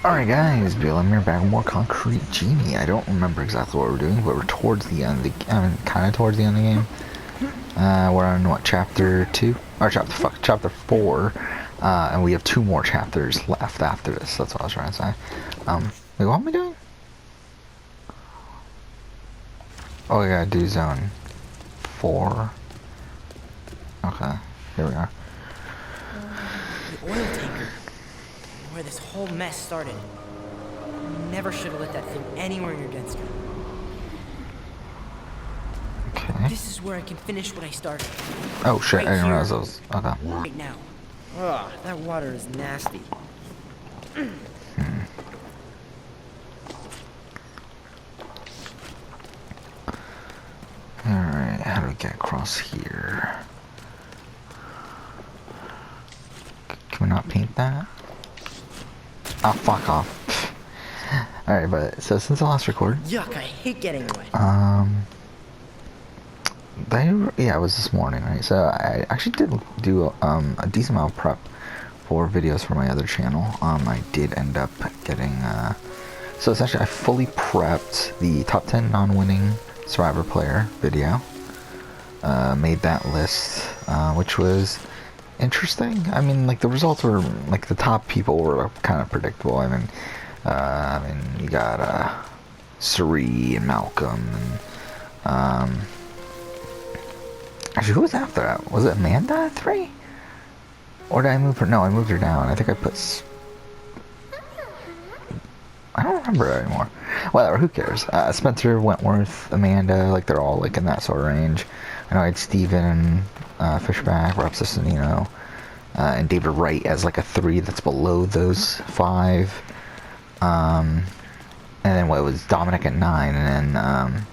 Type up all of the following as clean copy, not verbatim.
Alright guys, Bill, I'm here back with more Concrete Genie. I don't remember exactly what we're doing, but we're towards the end of the, kind of towards the end of the game. We're on, what, chapter 2? Or chapter 4. And we have 2 more chapters left after this, that's what I was trying to say. Wait, what am I doing? Oh, I gotta do zone 4. Okay, here we are. The oil tanker. Where this whole mess started. Never should have let that thing anywhere near Denska. Okay. This is where I can finish what I started. Oh shit, Right I didn't here. realize those. Okay. Right now. Ugh, that water is nasty. Alright, how do we get across here? Can we not paint that? Oh, fuck off. Alright, but so since I last recorded, Yuck, I hate getting wet. yeah, it was this morning, right? So I actually did do a decent amount of prep for videos for my other channel. I did end up getting so essentially I fully prepped the top 10 non-winning Survivor player video. Made that list, which was interesting. I mean, like, the results were, like, the top people were kind of predictable. I mean, you got Suri and Malcolm, and actually, who was after that? Was it Amanda at 3? Or did I move her? No, I moved her down. I think I put I don't remember anymore. Whatever, who cares? Spencer, Wentworth, Amanda, like, they're all, like, in that sort of range. I know I had Steven, Fishback, Rob Cesternino, and David Wright as, like, a 3 that's below those 5. And then what, it was Dominic at 9, and then,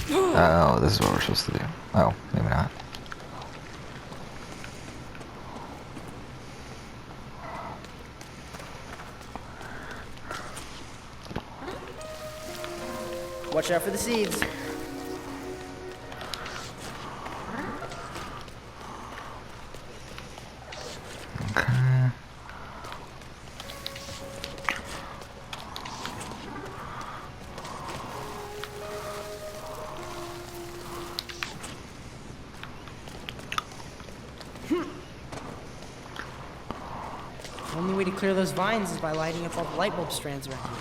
oh, this is what we're supposed to do. Oh, maybe not. Watch out for the seeds. Okay. Only way to clear those vines is by lighting up all the light bulb strands around here.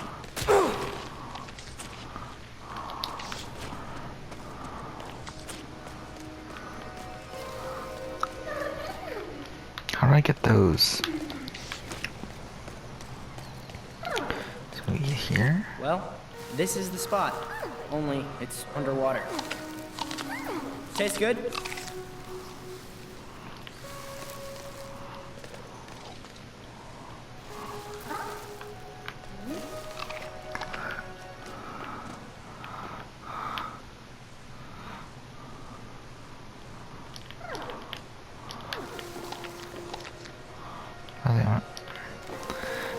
How do I get those? So we get here. Well, this is the spot. Only it's underwater. Tastes good?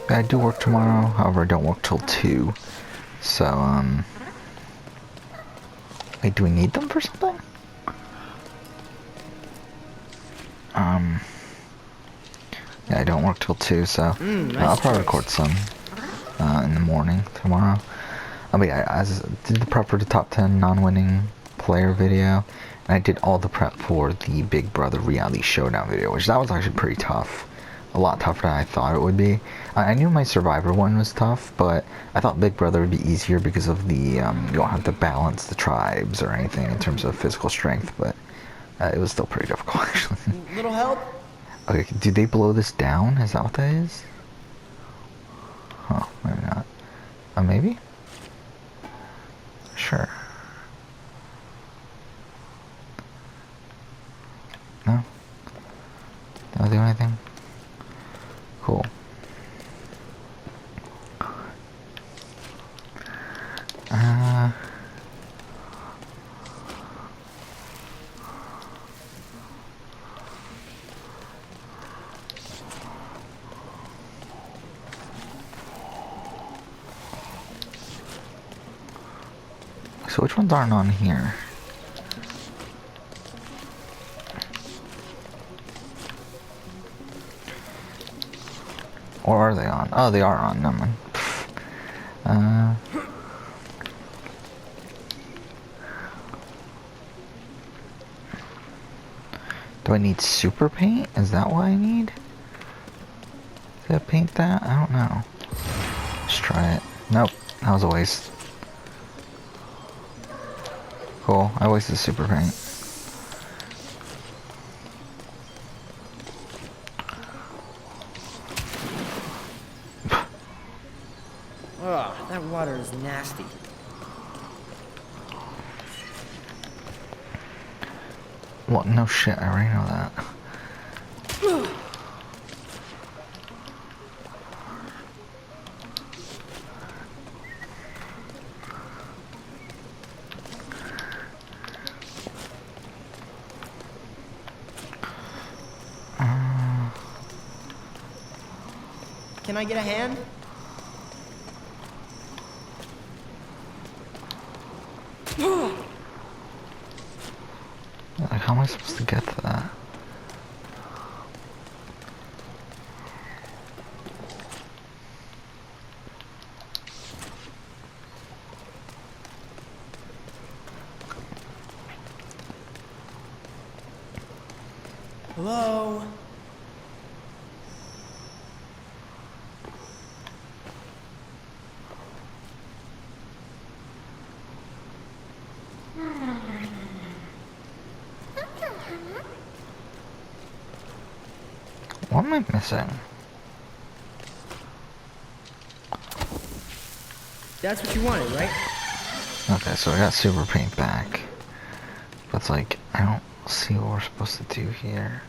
I do work tomorrow, however I don't work till 2. So, wait, do we need them for something? Yeah, I don't work till 2, so I'll probably record some in the morning tomorrow. I mean, I did the prep for the top 10 non-winning player video, and I did all the prep for the Big Brother reality showdown video, which that was actually pretty tough. A lot tougher than I thought it would be. I knew my Survivor one was tough, but I thought Big Brother would be easier because of the, you don't have to balance the tribes or anything in terms of physical strength, but it was still pretty difficult, actually. Little help? Okay, did they blow this down? Is that what that is? Huh, maybe not. Maybe? Sure. No? Don't do anything? Cool. So which ones aren't on here? Or are they on? Oh, they are on. Never mind. Do I need super paint? Is that what I need? Did I paint that? I don't know. Let's try it. Nope. That was a waste. Cool. I wasted super paint. Ugh, that water is nasty. Well, no shit. I already know that. Can I get a hand? Like, how am I supposed to get to that? Hello? What am I missing? That's what you wanted, right? Okay, so I got super paint back. But it's like, I don't see what we're supposed to do here.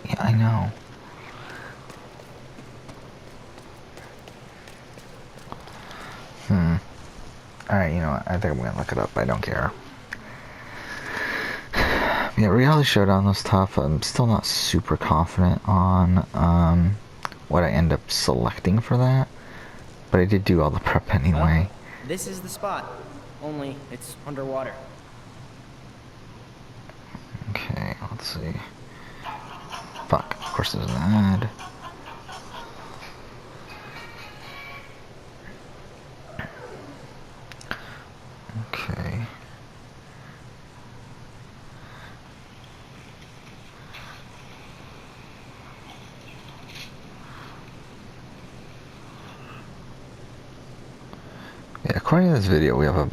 Yeah, I know. Alright, you know what? I think I'm gonna look it up. I don't care. Yeah, Reality Showdown was tough. I'm still not super confident on what I end up selecting for that. But I did do all the prep anyway. Well, this is the spot. Only it's underwater. Okay, let's see. Fuck, of course there's an ad. Okay. Yeah, according to this video, we have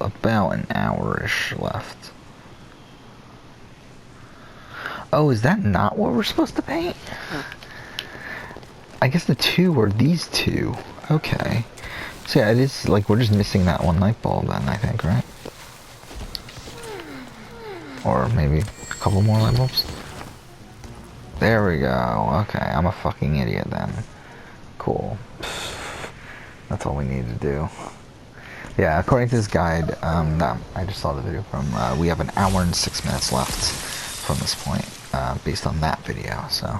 about an hour-ish left. Oh, is that not what we're supposed to paint? I guess the two were these two. Okay. So yeah, it is like we're just missing that one light bulb then, I think, right? Or maybe a couple more light bulbs. There we go. Okay, I'm a fucking idiot then. Cool. That's all we need to do. Yeah, according to this guide, I just saw the video from, we have an hour and 6 minutes left from this point, based on that video, so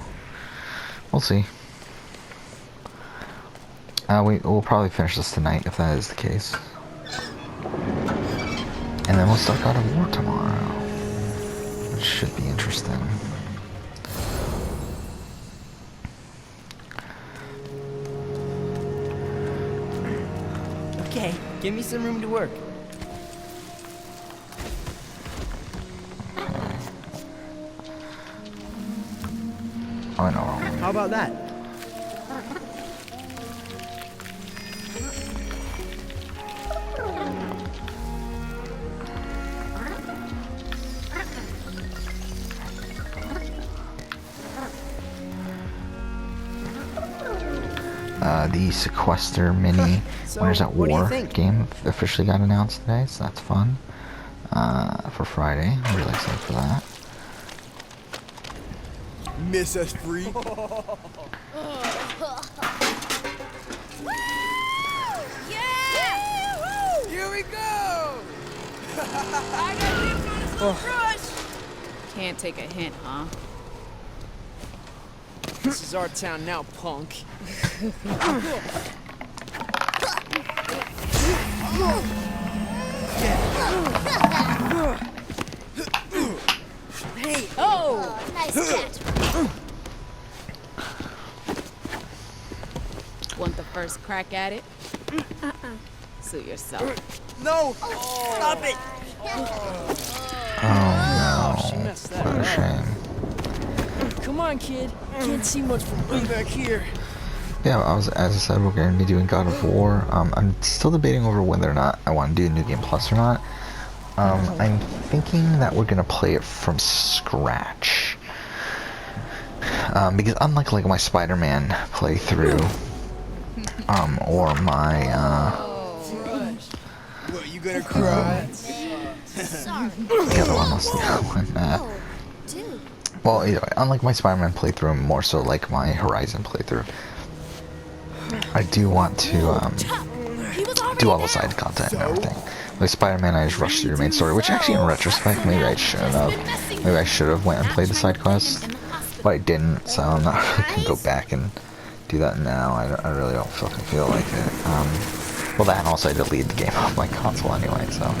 we'll see. We'll probably finish this tonight if that is the case. And then we'll start God of War tomorrow, which should be interesting. Okay, give me some room to work. Okay. Oh, I know. How about that? The Sequester Mini So, Winners at what do you War think? game officially got announced today, so that's fun. For Friday, I'm really excited for that. Miss us free. Yeah! Here we go. I got dipped on his little crush! Can't take a hint, huh? This is our town now, punk. Hey! Oh! Nice catch. Want the first crack at it? Suit yourself. No! Stop it! Oh She no. messed that What a up. shame. Come on, kid. Can't see much from way back here. Yeah, as I said, we're going to be doing God of War. I'm still debating over whether or not I want to do New Game Plus or not. I'm thinking that we're going to play it from scratch. Because unlike like my Spider-Man playthrough, or my, What, you gonna cry? Sorry. the other one was the other one, Oh, dude. well, either way, unlike my Spider-Man playthrough, more so like my Horizon playthrough, I do want to, He was already do all the down. side content and everything. With Spider-Man, I just rushed through the main story, which actually, in retrospect, maybe I shouldn't have. Maybe I should have went and played the side quests, but I didn't, so I'm not really gonna go back and do that now. I really don't fucking feel like it. Well, that and also I deleted the game off my console anyway, so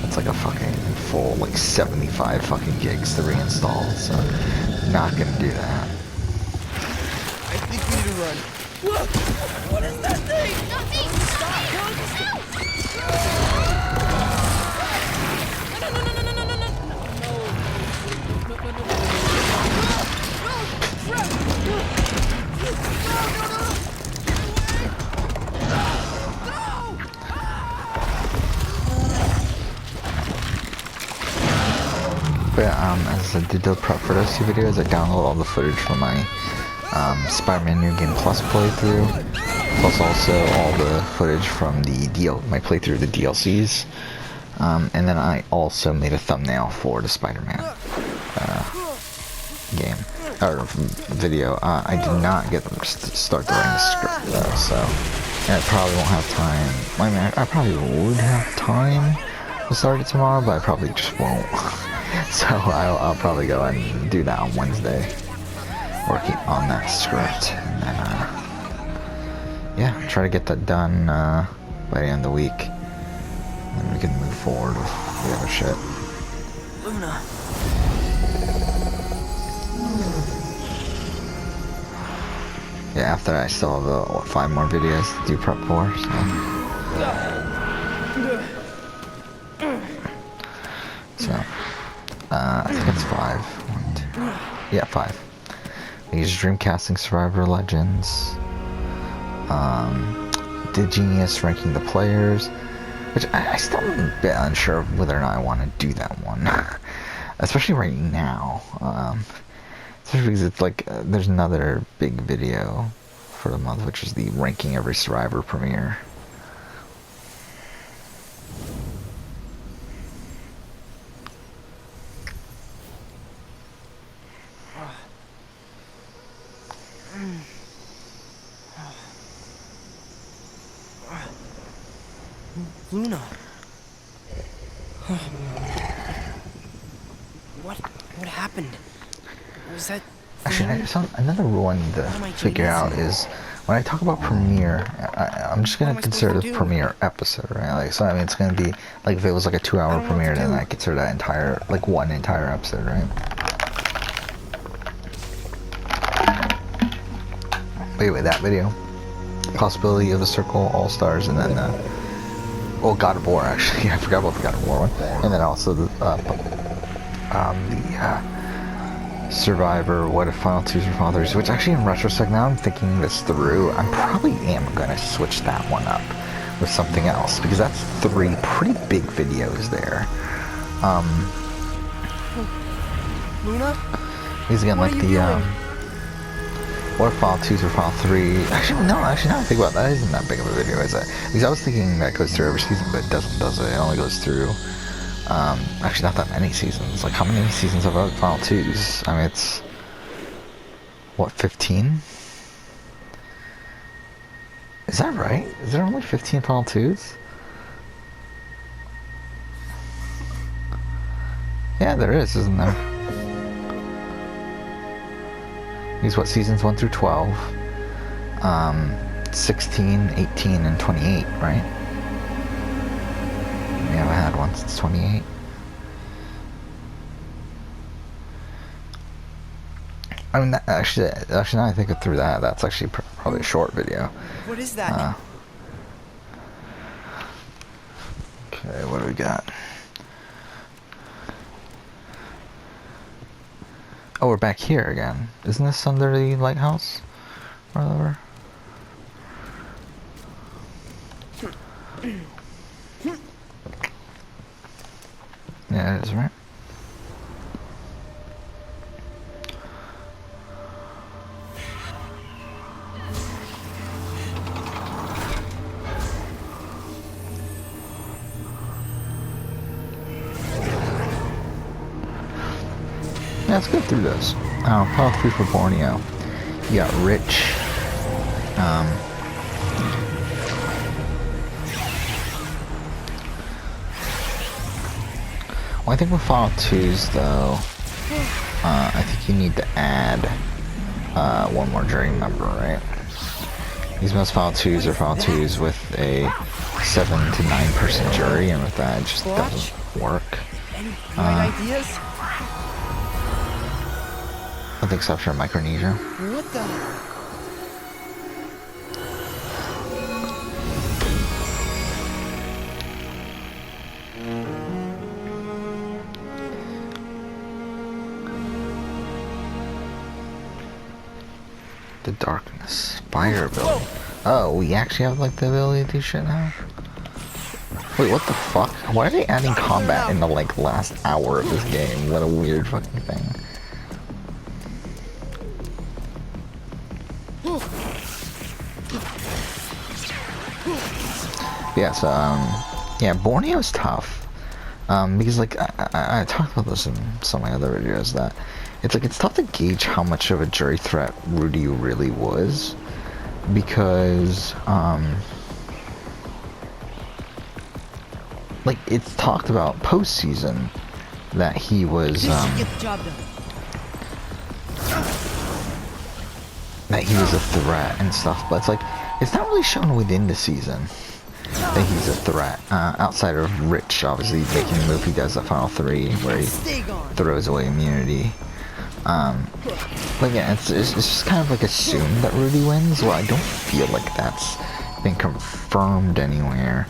it's like a fucking full, like 75 fucking gigs to reinstall, so not gonna do that. I think we need to run. What is that thing? Nothing. But as I did the prep for those two videos, I downloaded all the footage from my Spider-Man New Game Plus playthrough, plus also all the footage from the my playthrough of the DLCs, and then I also made a thumbnail for the Spider-Man game or video. I did not get them to start to writing the script though, so I probably won't have time. I mean, I probably would have time to start it tomorrow, but I probably just won't. So I'll probably go and do that on Wednesday, working on that script, and then yeah, try to get that done by the end of the week, and then we can move forward with the other shit. Luna. Yeah, after that I still have 5 more videos to do prep for, so I think it's 5. 1, 2, yeah, 5. These Dreamcasting Survivor Legends, the Genius ranking the players, which I still am a bit unsure of whether or not I want to do that one, especially right now, especially because it's like, there's another big video for the month, which is the Ranking Every Survivor premiere. Luna. What happened? Was that... Actually, another rule I need to figure out is when I talk about premiere, I'm just gonna consider the premiere episode, right? Like, so I mean, it's gonna be like if it was like a 2-hour premiere, then I consider that entire, like, one entire episode, right? Wait, that video, possibility of the Circle All Stars, and then well, God of War, actually. I forgot about the God of War one, and then also the Survivor, What If Final 2s or Final 3s, which actually in retrospect, now I'm thinking this through, I probably am going to switch that one up with something else, because that's 3 pretty big videos there. Luna? Because again, like the, What If Final 2s or Final 3, actually now I think about that, isn't that big of a video, is it? Because I was thinking that goes through every season, but it doesn't, does it? It only goes through, actually not that many seasons. Like, how many seasons of Final 2s? I mean, it's, what, 15? Is that right? Is there only 15 Final 2s? Yeah, there is, isn't there? These, what, seasons 1 through 12, 16, 18, and 28, right? bad once it's 28. I mean, actually, now I think it through that, that's actually probably a short video. What is that? Okay, what do we got? Oh, we're back here again. Isn't this under the lighthouse? Or whatever? Yeah, it is, right? Yeah, let's go through those. File 3 for Borneo. You got Rich. Well, I think with File 2s, though, I think you need to add one more jury member, right? These most File 2s are File 2s with a 7 to 9 person jury, and with that, it just doesn't work. Any bright ideas? With the exception of Micronesia. What the? The darkness. Fire ability. Oh, we actually have like the ability to do shit now? Wait, what the fuck? Why are they adding combat in the like last hour of this game? What a weird fucking thing. Yeah, so, yeah, Borneo's tough. Because, like, I talked about this in some of my other videos, that it's tough to gauge how much of a jury threat Rudy really was. Because, like, it's talked about postseason that he was, Get the job done. that he was a threat and stuff, but it's like, it's not really shown within the season that he's a threat, outside of Rich obviously making the move he does at Final 3 where he throws away immunity. But yeah, it's just kind of like assumed that Rudy wins. Well, I don't feel like that's been confirmed anywhere.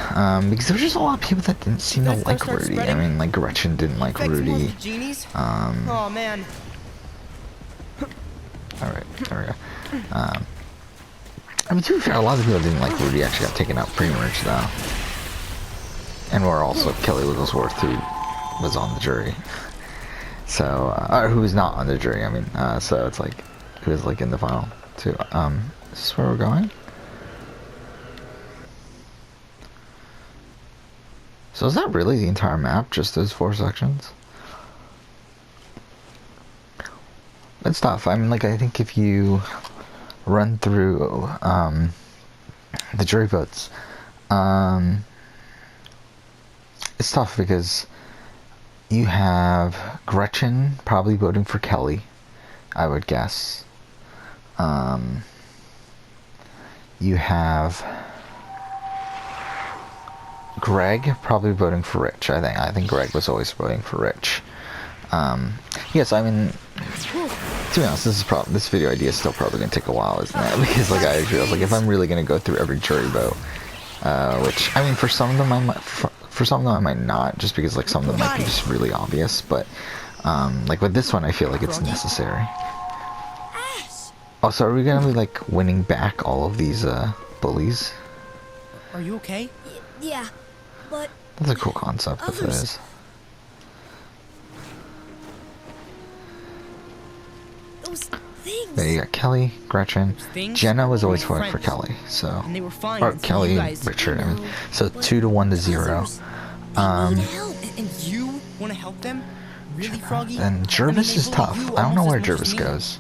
Because there's just a lot of people that didn't seem to like Rudy. I mean, like Gretchen didn't like Rudy. Oh man. Alright, there we go. I mean, to be fair, a lot of people didn't like Rudy actually got taken out pretty much though. And we're also Kelly Wigglesworth, who was on the jury. So, or who was not on the jury, I mean, so it's like, who was like in the final too. Is this where we're going? So is that really the entire map, just those 4 sections? It's tough. I mean, like, I think if you run through the jury votes, it's tough because you have Gretchen probably voting for Kelly, I would guess. You have Greg probably voting for Rich. I think Greg was always voting for Rich. Yes, I mean, to be honest, this video idea is still probably gonna take a while, isn't it? Because like I was like, if I'm really gonna go through every jury vote, which I mean, for some of them I might, for some of them I might not, just because like some of them might be just really obvious. But like with this one, I feel like it's necessary. Oh, so are we gonna be like winning back all of these bullies? Are you okay? Yeah, but That's a cool concept if it is. those things. There you got Kelly, Gretchen. Things Jenna was always were voting for friends. Kelly, so And they were fine or until Kelly you and guys, Richard. I mean, know, so but 2 to 1 to 0. others, they need help. And you want to help them? Really, Froggy? And Jervis is tough. I don't know where Jervis goes.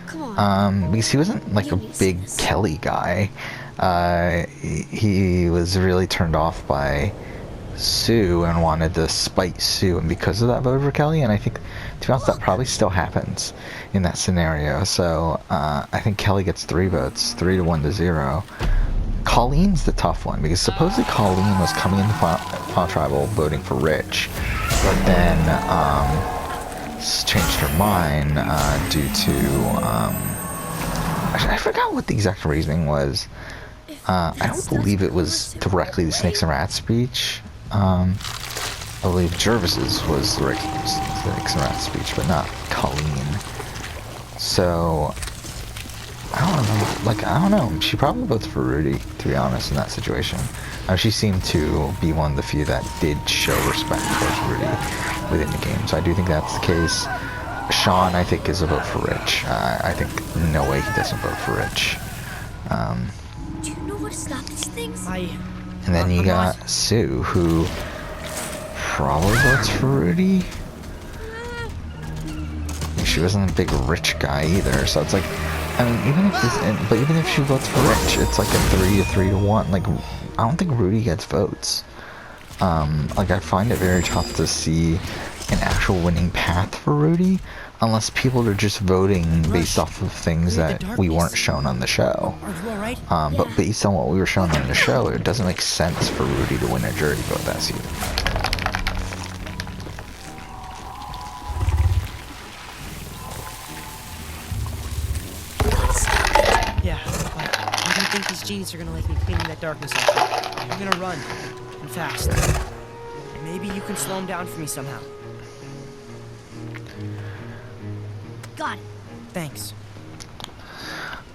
Come on. Because he wasn't like a big Kelly guy. He was really turned off by Sue and wanted to spite Sue, and because of that voted for Kelly. And I think, to be honest, that probably still happens in that scenario. So I think Kelly gets 3 votes, 3 to 1 to 0. Colleen's the tough one, because supposedly Colleen was coming into Final Tribal voting for Rich, but then changed her mind due to actually, I forgot what the exact reasoning was. I don't believe it was directly the Snakes and Rats speech. I believe Jervis's was the Snakes and Rats speech, but not Colleen. So I don't know. She probably votes for Rudy, to be honest, in that situation. She seemed to be one of the few that did show respect towards Rudy within the game. So I do think that's the case. Sean, I think, is a vote for Rich. I think no way he doesn't vote for Rich. Do you know what to stop these things? And then you got Sue, who probably votes for Rudy. She wasn't a big rich guy either, so it's like, I mean, even if she votes for Rich, it's like a 3-1. Like, I don't think Rudy gets votes. Like, I find it very tough to see an actual winning path for Rudy, unless people are just voting based off of things that we weren't shown on the show. But based on what we were shown on the show, it doesn't make sense for Rudy to win a jury vote that season. Yeah, but I don't think these genies are gonna like me cleaning that darkness out. I'm gonna run, and fast. Maybe you can slow them down for me somehow. Got it. Thanks.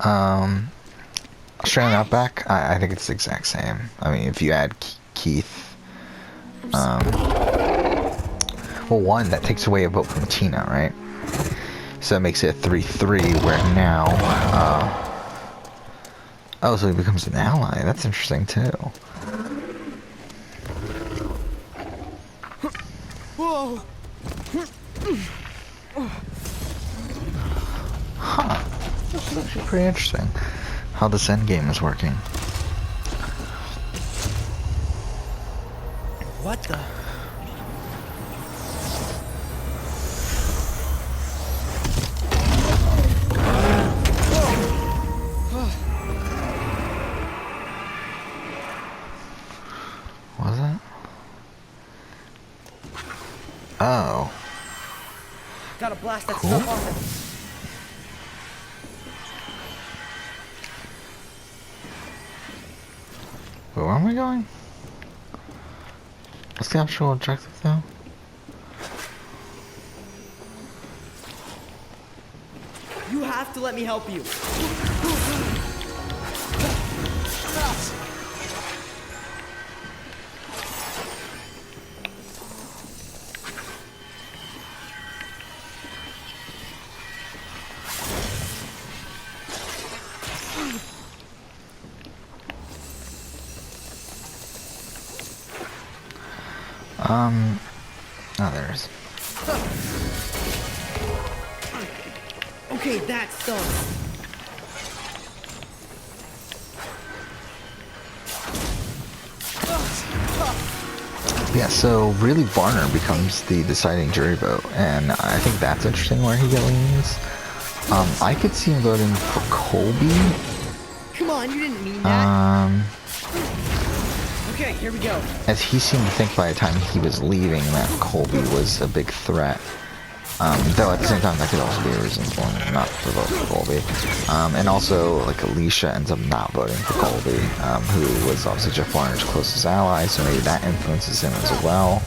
Australian Outback, I think it's the exact same. I mean, if you add Keith, well, one, that takes away a vote from Tina, right? So that makes it a 3-3, where now, oh, so he becomes an ally. That's interesting, too. Whoa! Huh. This is actually pretty interesting, how this end game is working. What the? Was it? Oh. Gotta blast that Cool. stuff off it. Where am I going? What's the actual objective, though? You have to let me help you. Oh, there's. Okay, that's done. Yeah, so really Varner becomes the deciding jury vote, and I think that's interesting where he leans. I could see him voting for Colby. Come on, you didn't mean that. Okay, here we go. As he seemed to think by the time he was leaving that Colby was a big threat. Though at the same time that could also be a reason for him not to vote for Colby. And also, like, Alicia ends up not voting for Colby, who was obviously Jeff Varner's closest ally, so maybe that influences him as well.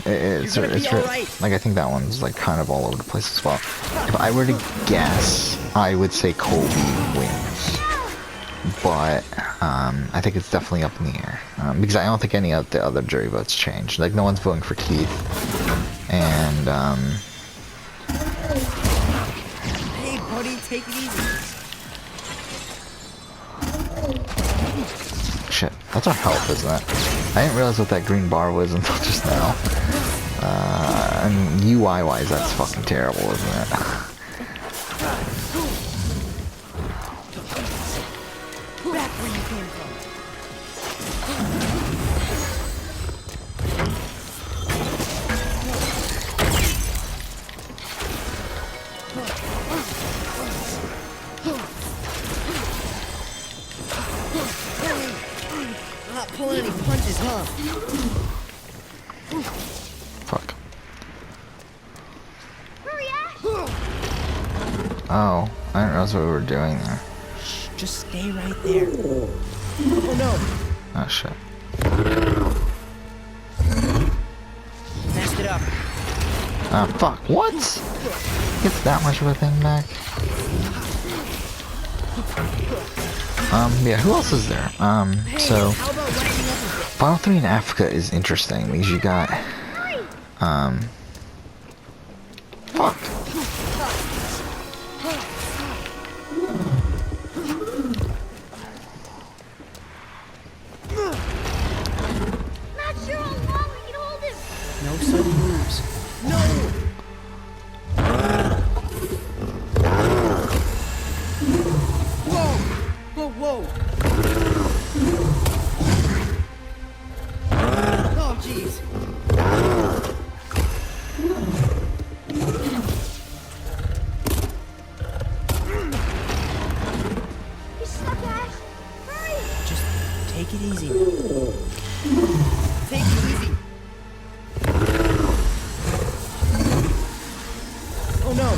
It's right. Like, I think that one's like kind of all over the place as well. If I were to guess, I would say Colby wins. But I think it's definitely up in the air, because I don't think any of the other jury votes changed. Like, no one's voting for Keith, and Hey, buddy, take it easy. shit, that's our health, isn't it? I didn't realize what that green bar was until just now. And UI-wise, that's fucking terrible, isn't it? Back where you came from. not pulling any punches, huh? Fuck. Hurry up! Oh, I didn't realize what we were doing there. Shh, just stay right there. Oh no! Oh shit. Messed it up. Ah, fuck. What? Gets that much of a thing back? Yeah, who else is there? So How about lighting up a bit? Final 3 in Africa is interesting because you got, fuck. Not sure how long we can hold him. No sudden moves. No! Whoa! Whoa, whoa! Oh, jeez. He's stuck, Ash. Hurry! Just take it easy. Take it easy. Oh no!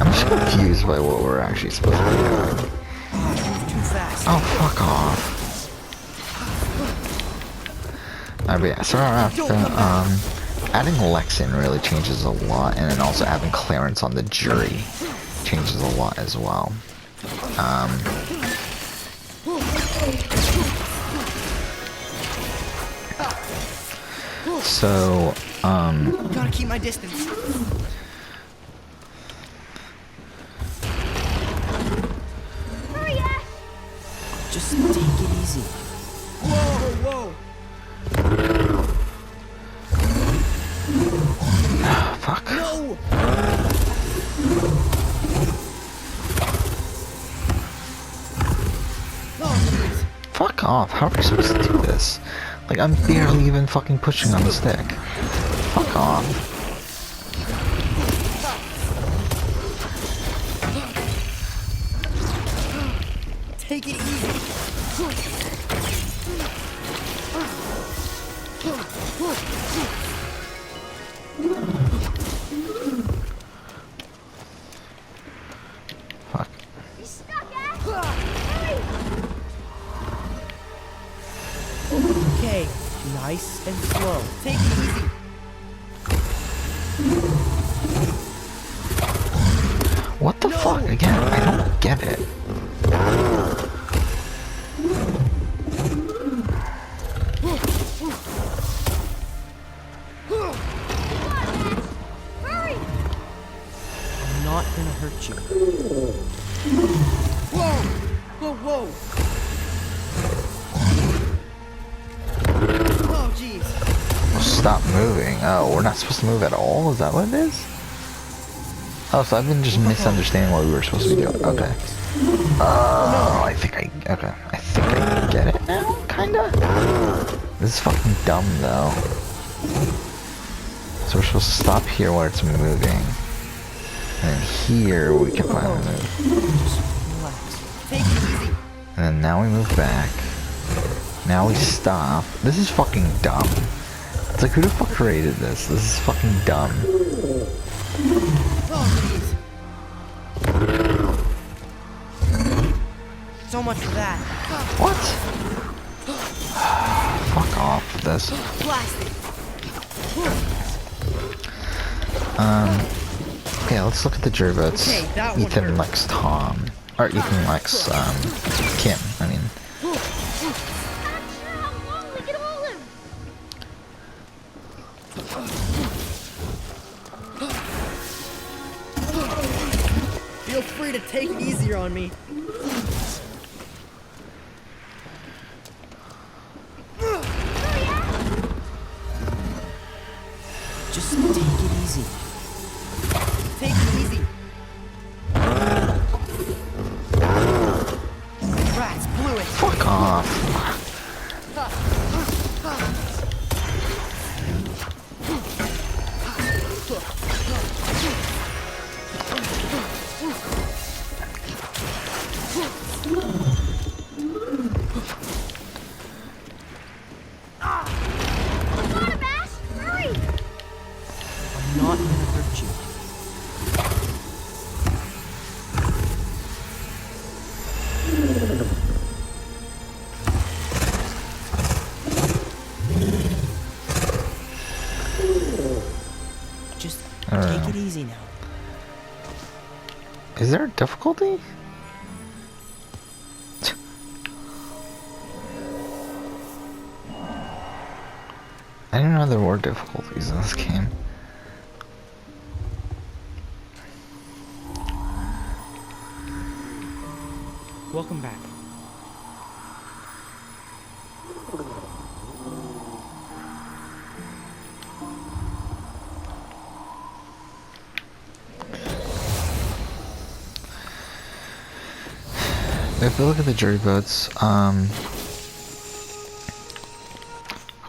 I'm just confused by what we're actually supposed to be doing. Ah, I moved too fast. Oh, fuck off. Alright, but yeah, so after, adding Lex in really changes a lot, and then also having Clarence on the jury changes a lot as well. Gotta keep my distance. Hurry, Ash! Just take it easy. Whoa, whoa! fuck. No! Oh, jeez. Fuck off. How are we supposed to do this? Like, I'm barely even fucking pushing on the stick. Fuck off. Take it easy. Fuck. He's stuck, Ash! Hurry! Okay, nice and slow. Take it easy. What the fuck? Again, I don't get it. Hurry! I'm not gonna hurt you. Whoa! Whoa, whoa! Oh, jeez. Stop moving. Oh, we're not supposed to move at all? Is that what it is? Oh, so I've been just misunderstanding what we were supposed to be doing. Okay. Oh, I think I get it now, kinda. This is fucking dumb, though. So we're supposed to stop here where it's moving. And then here we can finally move. Just relax. Take it easy. And then now we move back. Now we stop. This is fucking dumb. It's like, who the fuck created this? This is fucking dumb. Oh, jeez. So much for that. What? Fuck off with this. Blast it. Okay, let's look at the jury votes. Okay, that one Ethan hurt. likes Tom. Or Ethan likes, Kim, I mean. Not sure how long we can hold him. Feel free to take it easier on me. Hurry, Ash! Just take it easy. Take it easy. Rats blew it. Fuck off. easy now. Is there a difficulty? I didn't know there were difficulties in this game. Welcome back. If we look at the jury votes,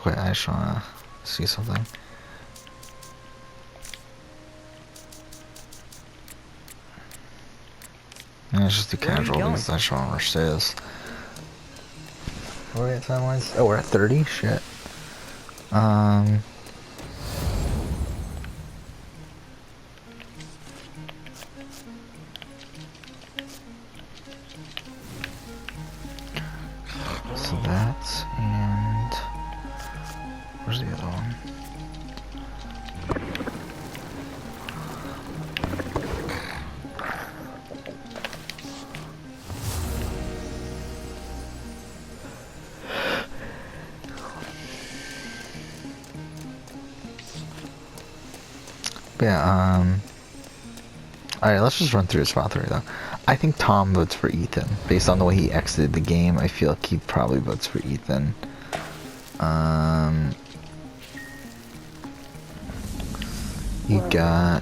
wait, I just wanna see something. Yeah, it's just the Where are you casualties. I just want to understand this. What are we at time-wise? Oh, we're at 30? Shit. So that's, and where's the other one? But yeah, alright, let's just run through his file 3 though. I think Tom votes for Ethan. Based on the way he exited the game, I feel like he probably votes for Ethan. You got,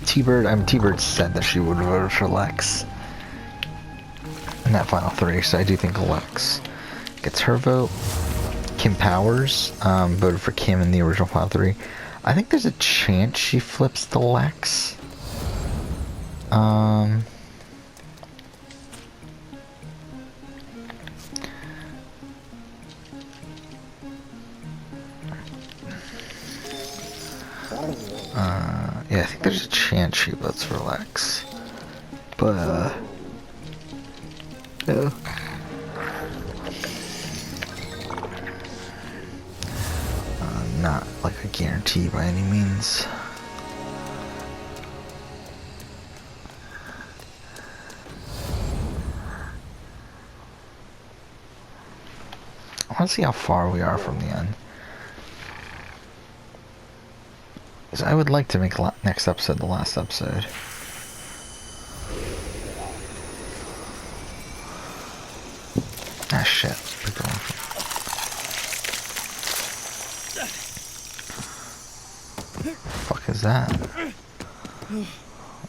T-Bird. T-Bird said that she would vote for Lex in that final 3, so I do think Lex gets her vote. Kim Powers voted for Kim in the original file 3. I think there's a chance she flips to Lex. Yeah, I think there's a chance she votes for Lex. But, no. Not like a guarantee by any means. I want to see how far we are from the end. Because I would like to make next episode the last episode. Ah, shit. Keep going. Fuck is that?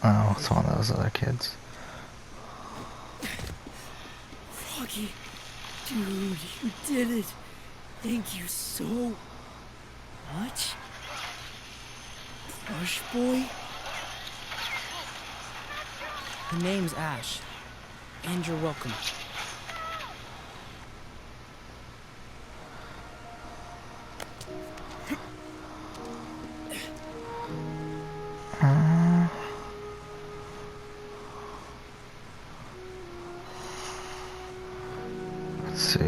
Oh, it's one of those other kids. Froggy, dude, you did it. Thank you so much. Crush boy. The name's Ash, and you're welcome. Let's see.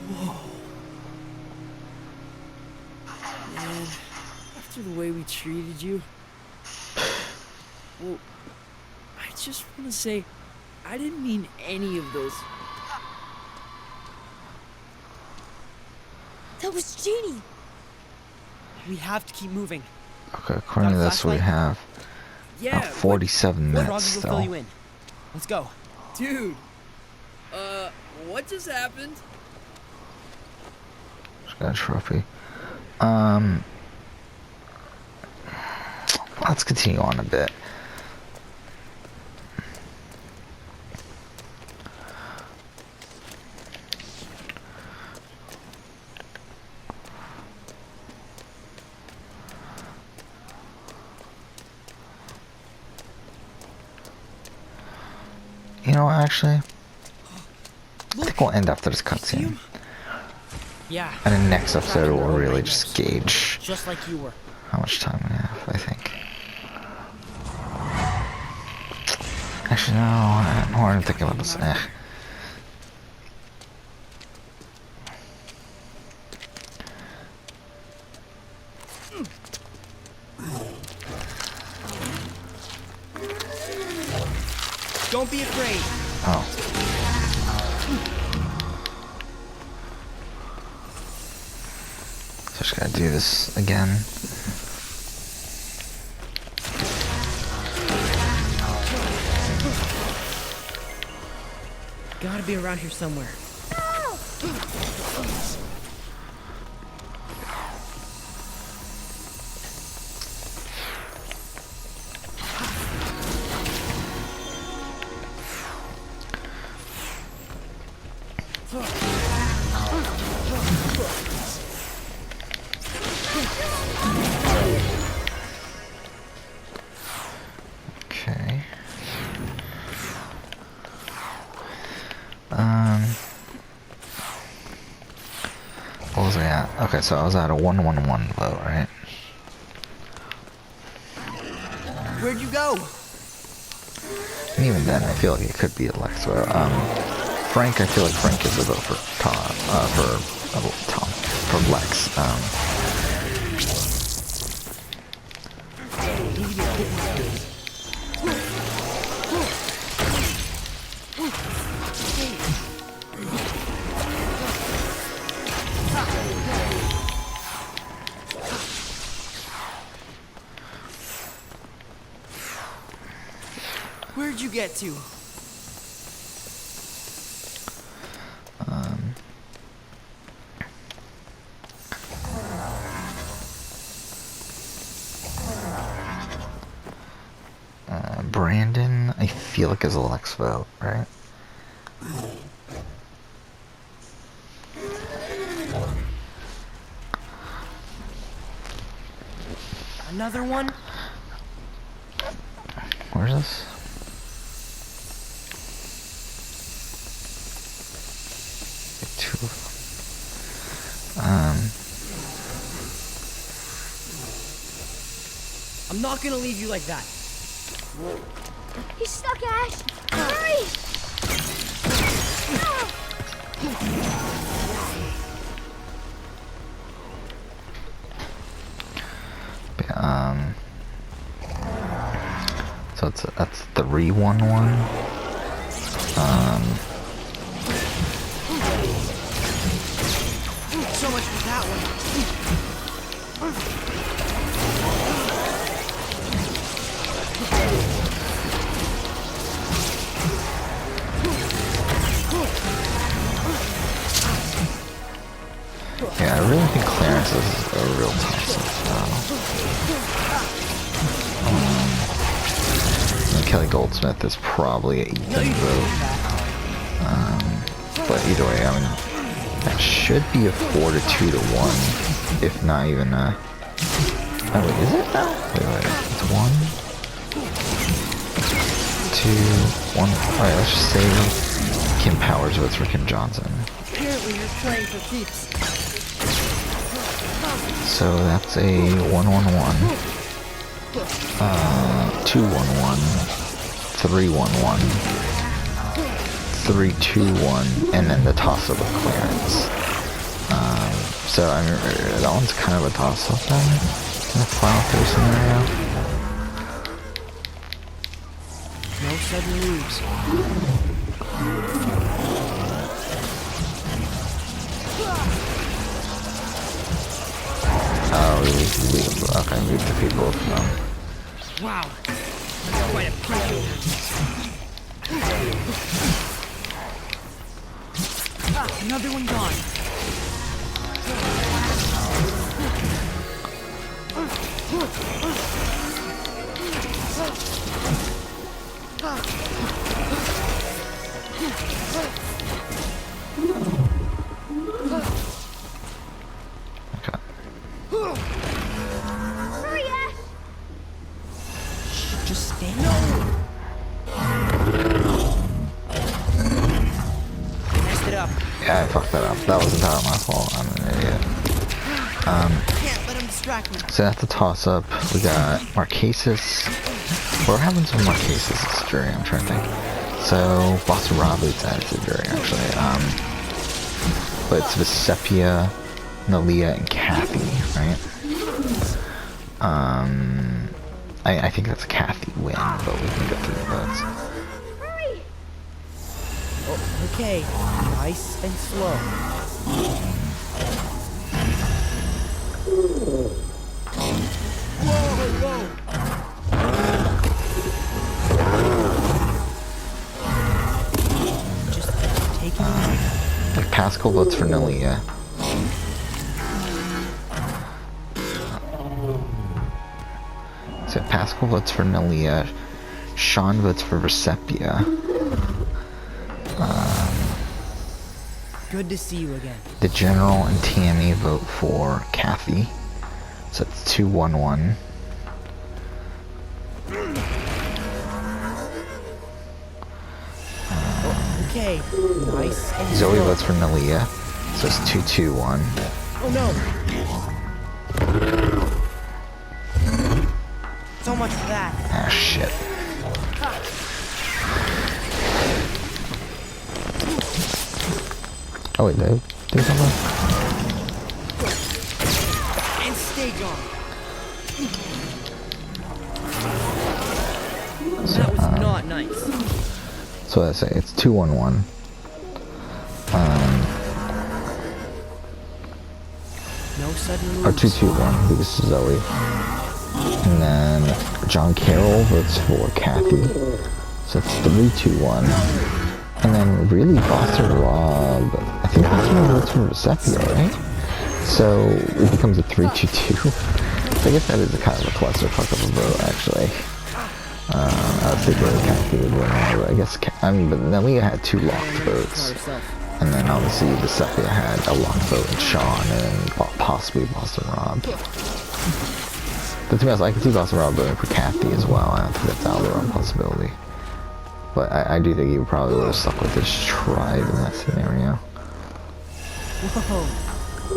Whoa. Man, after the way we treated you, well, I just want to say, I didn't mean any of those. That was Genie. We have to keep moving. Okay, according to Got a this, we flashlight? have Yeah, 47 minutes Froggy will fill you still. in. Let's go. dude. What just happened? Just got a trophy. Let's continue on a bit. You know what, actually? I think we'll end after this cutscene. Yeah. And in the next episode, we'll really just gauge Just like you were. how much time we have, I think. Actually, no, I don't know what I'm thinking about this. Don't be afraid. Oh. So just gotta do this again. Gotta be around here somewhere. Okay. What was I at? Okay, so I was at a 1-1-1 vote, right? Where'd you go? And even then, I feel like it could be Alexa. Frank, I feel like Frank is a vote for Tom, for Lex. Where'd you get to? Brandon, I feel like is a Lex vote, right? Another one? Where's this? Two of them. I'm not gonna leave you like that. He's stuck, Ash. Hurry! So that's 3-1-1. So much for that one. Yeah, I really think Clarence is a real toss-up. Kelly Goldsmith is probably an Ethan vote. But either way, I mean, that should be a 4-2-1, if not even a... Oh wait, is it now? Wait, it's 1, 2, 1. Alright, let's just say Kim Powers votes for Kim Johnson. Apparently you're playing for keeps. So that's a 1-1-1. 2-1-1. 3-1-1. 3-2-1, and then the toss-up with Clarence. So I mean, that one's kind of a toss-up then, in the final 3 scenario. No sudden moves. Oh, we defeat both of them. Wow. That's quite a punch. Another one gone. Okay. Hurry, Ash! Just stay. No. Messed it up. Yeah, I fucked that up. That was entirely my fault. I'm an idiot. Can't let him distract me. So that's the toss-up. We got Marquesas. What happens with Marquesas' jury? I'm trying to think. So Boston Roberts added to the jury, actually. But it's Vesepia, Nalia, and Kathy, right? I think that's Kathy win, but we can go through the votes. Hurry, Okay, nice and slow. Whoa, whoa! Just take it easy. If Pascal votes for Nelia. So Pascal votes for Nelia. Sean votes for Versepia. Good to see you again. The General and Tammy vote for Kathy. So it's 2-1-1. Okay, nice and Zoe slow. votes for Nelia. So it's 2-2-1. Oh no! So much for that. Ah, shit. Oh wait, did I do something? And stay gone. That was not nice. So I say it's 2-1-1. No sudden Or moves. 2-2-1 because Zoe. And then John Carroll votes for Kathy. So it's 3-2-1. And then really Foster Rob. I think Foster Rob votes for Versepia, right? So it becomes a 3-2-2. So I guess that is a kind of a clusterfuck of a vote, actually. I would say Kathy would win, but I guess, I mean, but then we had 2 locked votes. And then obviously Versepia had a locked vote in Sean and possibly Boston Rob. But to be honest, I can see Boston Rob voting for Kathy as well. I don't think that's out of the realm possibility. But I do think he probably would have stuck with his tribe in that scenario. Whoa.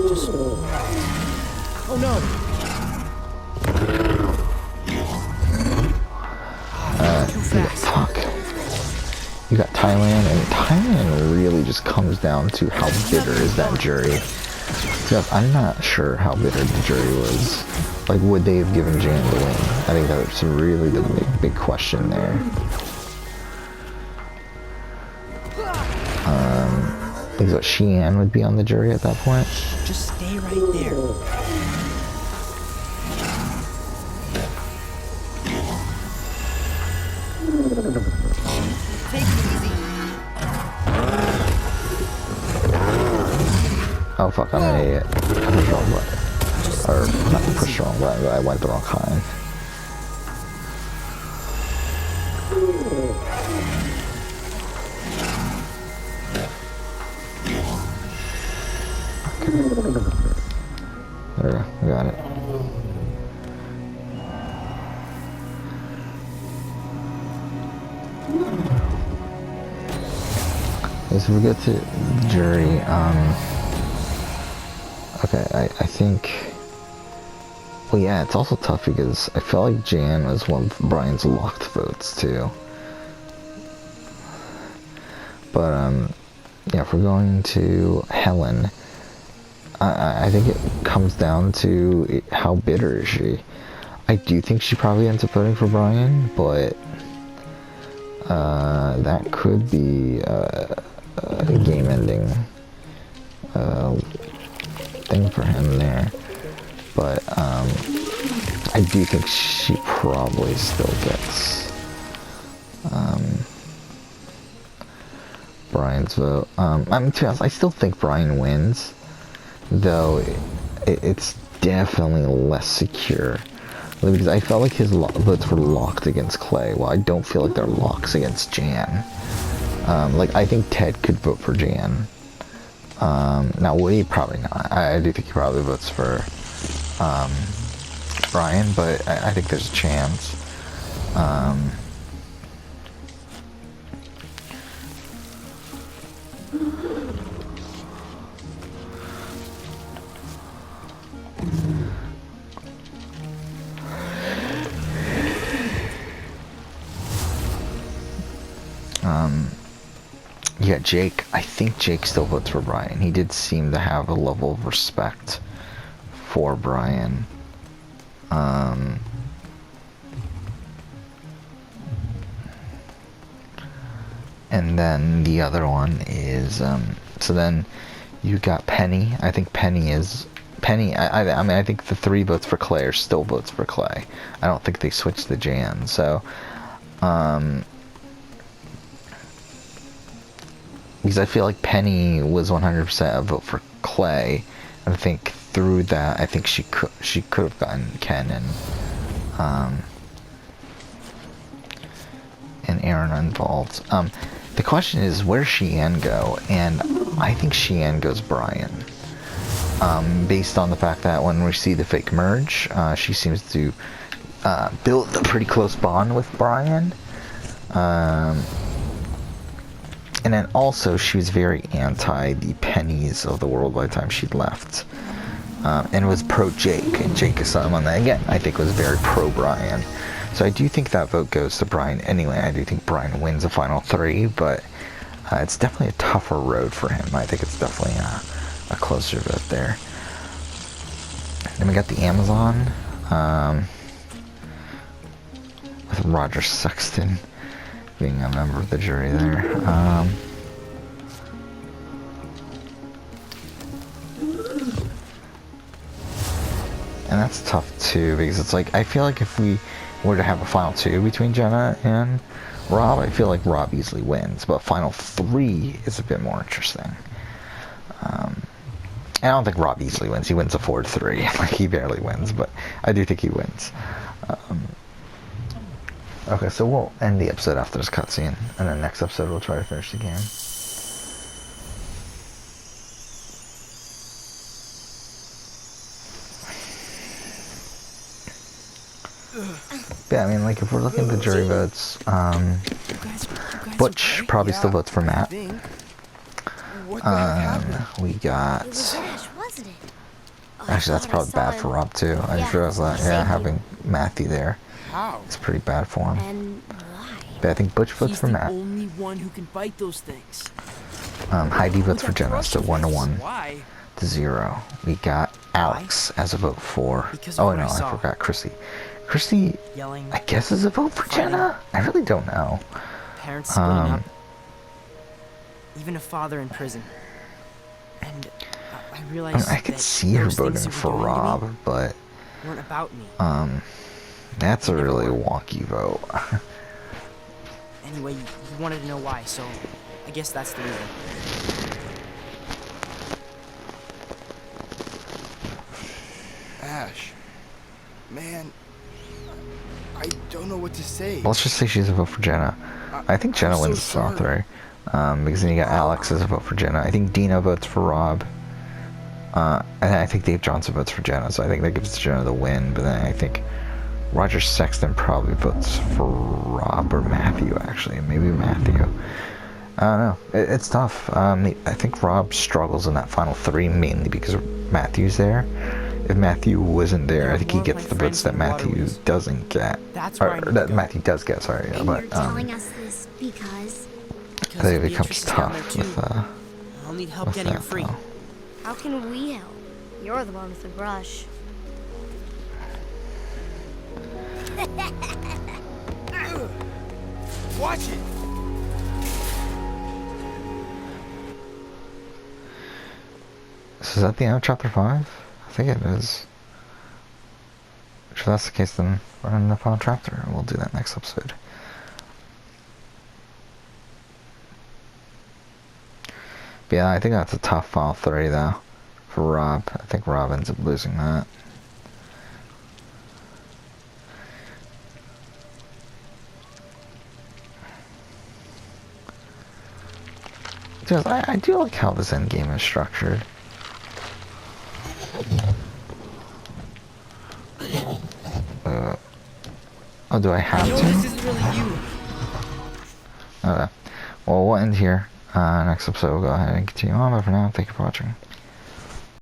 Just... Oh no! Too fast. Fuck. You got Thailand, and Thailand really just comes down to how bitter is that jury. So I'm not sure how bitter the jury was. Like, would they have given Jan the win? I think that's really the big question there. Because what, Sheehan would be on the jury at that point? Just stay right there. Take it easy. Oh fuck, I'm an idiot. I pushed the wrong button. Or, not pushed the wrong button, but I went the wrong kind. There we go, we got it. Okay, so we get to the jury, okay, I think, well yeah, it's also tough because I felt like Jan was one of Brian's locked votes too. But, yeah, if we're going to Helen, I think it comes down to how bitter is she. I do think she probably ends up voting for Brian, but that could be a game-ending thing for him there. But I do think she probably still gets Brian's vote. I mean, to be honest, I still think Brian wins, though it's definitely less secure. Because I felt like his votes were locked against Clay, while I don't feel like they're locks against Jan. Like, I think Ted could vote for Jan. Now, Woody, probably not. I do think he probably votes for Brian, but I think there's a chance. Yeah, Jake, I think Jake still votes for Brian. He did seem to have a level of respect for Brian. And then the other one is, so then you got Penny. I think Penny is, I mean, I think the 3 votes for Clay are still votes for Clay. I don't think they switched the Jan, so, because I feel like Penny was 100% a vote for Clay. I think through that, I think she could have gotten Ken and Aaron involved. The question is, where's Sheehan go? And I think Sheehan goes Brian. Based on the fact that when we see the fake merge, she seems to build a pretty close bond with Brian. And then also, she was very anti the pennies of the world by the time she left. And was pro Jake, and Jake is someone that, again, I think was very pro Brian. So I do think that vote goes to Brian anyway. I do think Brian wins the final 3, but it's definitely a tougher road for him. I think it's definitely a closer vote there. Then we got the Amazon, with Roger Sexton being a member of the jury there. And that's tough too, because it's like, I feel like if we were to have a final 2 between Jenna and Rob, I feel like Rob easily wins, but final 3 is a bit more interesting. I don't think Rob easily wins. He wins a 4-3. Like, he barely wins, but I do think he wins. Okay, so we'll end the episode after this cutscene, and then next episode we'll try to finish the game. Yeah, I mean, like, if we're looking at the jury votes, Butch probably still votes for Matt. We got... Actually, that's probably bad for Rob, too. I just realized that, yeah, having Matthew there is pretty bad for him. But I think Butch votes for Matt. Only one who can fight those things. Heidi votes for Jenna, so 1-1 to 0. We got Alex as a vote for... Oh, no, I forgot Chrissy. Chrissy, I guess, is a vote for Jenna? I really don't know. Parents splitting up. Even a father in prison. And I realized I could see her voting for Rob, but weren't about me. that's a really wonky vote. Anyway, you wanted to know why, so I guess that's the reason. Ash, man, I don't know what to say. Let's just say she's a vote for Jenna. I think Jenna wins the final 3. Because then you got Alex as a vote for Jenna. I think Dina votes for Rob. And I think Dave Johnson votes for Jenna, so I think that gives Jenna the win. But then I think Roger Sexton probably votes for Rob or Matthew, actually. Maybe Matthew. I don't know. It's tough. I think Rob struggles in that final 3 mainly because Matthew's there. If Matthew wasn't there, I think he gets the votes that Matthew doesn't get. Or that Matthew does get, sorry. And But you're telling us this because I think it becomes tough with I'll need help getting her that, free. though. how can we help? You're the one with the brush. Watch it! So is that the end of chapter 5? I think it is. If that's the case, then we're in the final chapter. We'll do that next episode. But yeah, I think that's a tough final 3 though for Rob. I think Rob ends up losing that. Because I do like how this end game is structured. Oh, do I have to? This isn't really you. Okay. Well, we'll end here. Next episode, we'll go ahead and continue on. But for now, thank you for watching.